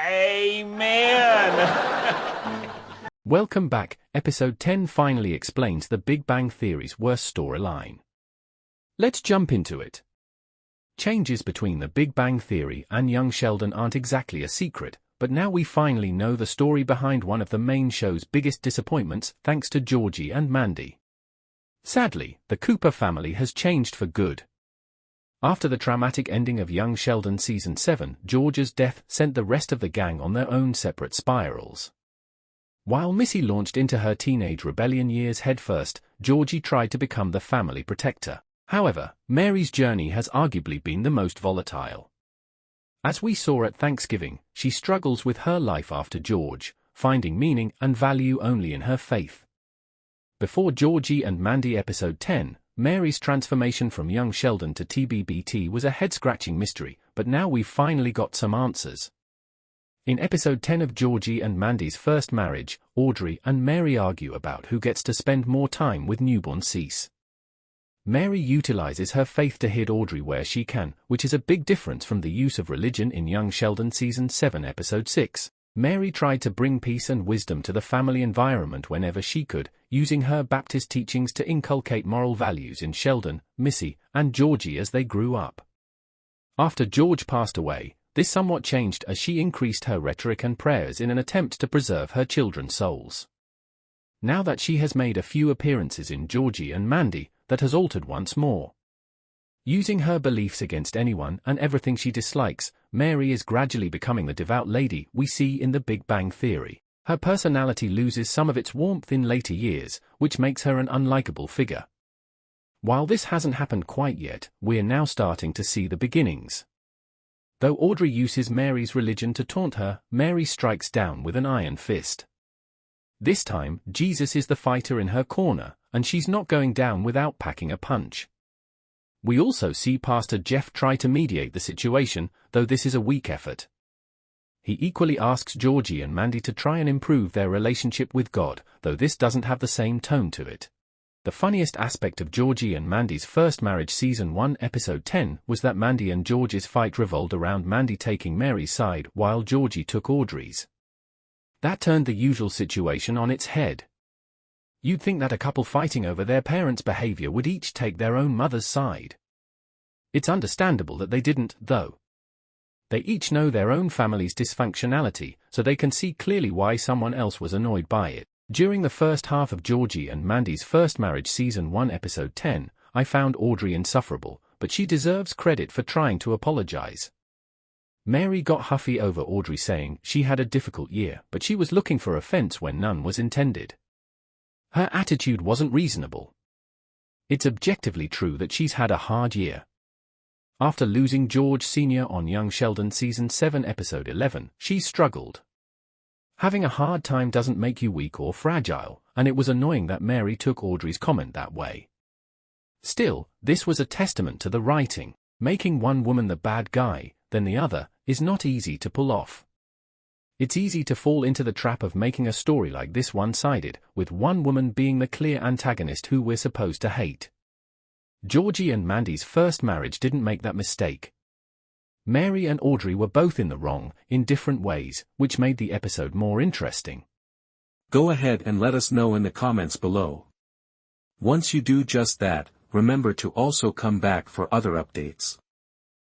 Amen. Welcome back. Episode 10 finally explains the Big Bang Theory's worst storyline. Let's jump into it. Changes between the Big Bang Theory and young Sheldon aren't exactly a secret, but now we finally know the story behind one of the main show's biggest disappointments, thanks to Georgie and Mandy. Sadly, the Cooper family has changed for good. After the traumatic ending of young Sheldon Season 7, George's death sent the rest of the gang on their own separate spirals. While Missy launched into her teenage rebellion years headfirst, Georgie tried to become the family protector. However, Mary's journey has arguably been the most volatile. As we saw at Thanksgiving, she struggles with her life after George, finding meaning and value only in her faith. Before Georgie and Mandy Episode 10, Mary's transformation from young Sheldon to TBBT was a head-scratching mystery, but now we've finally got some answers. In Episode 10 of Georgie and Mandy's first marriage, Audrey and Mary argue about who gets to spend more time with newborn Cease. Mary utilizes her faith to hide Audrey where she can, which is a big difference from the use of religion in young Sheldon Season 7 Episode 6. Mary tried to bring peace and wisdom to the family environment whenever she could, using her Baptist teachings to inculcate moral values in Sheldon, Missy, and Georgie as they grew up. After George passed away, this somewhat changed as she increased her rhetoric and prayers in an attempt to preserve her children's souls. Now that she has made a few appearances in Georgie and Mandy, that has altered once more. Using her beliefs against anyone and everything she dislikes, Mary is gradually becoming the devout lady we see in the Big Bang Theory. Her personality loses some of its warmth in later years, which makes her an unlikable figure. While this hasn't happened quite yet, we're now starting to see the beginnings. Though Audrey uses Mary's religion to taunt her, Mary strikes down with an iron fist. This time, Jesus is the fighter in her corner, and she's not going down without packing a punch. We also see Pastor Jeff try to mediate the situation, though this is a weak effort. He equally asks Georgie and Mandy to try and improve their relationship with God, though this doesn't have the same tone to it. The funniest aspect of Georgie and Mandy's first marriage Season 1 Episode 10 was that Mandy and George's fight revolved around Mandy taking Mary's side while Georgie took Audrey's. That turned the usual situation on its head. You'd think that a couple fighting over their parents' behavior would each take their own mother's side. It's understandable that they didn't, though. They each know their own family's dysfunctionality, so they can see clearly why someone else was annoyed by it. During the first half of Georgie and Mandy's first marriage Season 1 Episode 10, I found Audrey insufferable, but she deserves credit for trying to apologize. Mary got huffy over Audrey saying she had a difficult year, but she was looking for offense when none was intended. Her attitude wasn't reasonable. It's objectively true that she's had a hard year. After losing George Sr. on young Sheldon Season 7 Episode 11, she struggled. Having a hard time doesn't make you weak or fragile, and it was annoying that Mary took Audrey's comment that way. Still, this was a testament to the writing. Making one woman the bad guy, then the other, is not easy to pull off. It's easy to fall into the trap of making a story like this one-sided, with one woman being the clear antagonist who we're supposed to hate. Georgie and Mandy's first marriage didn't make that mistake. Mary and Audrey were both in the wrong, in different ways, which made the episode more interesting. Go ahead and let us know in the comments below. Once you do just that, remember to also come back for other updates.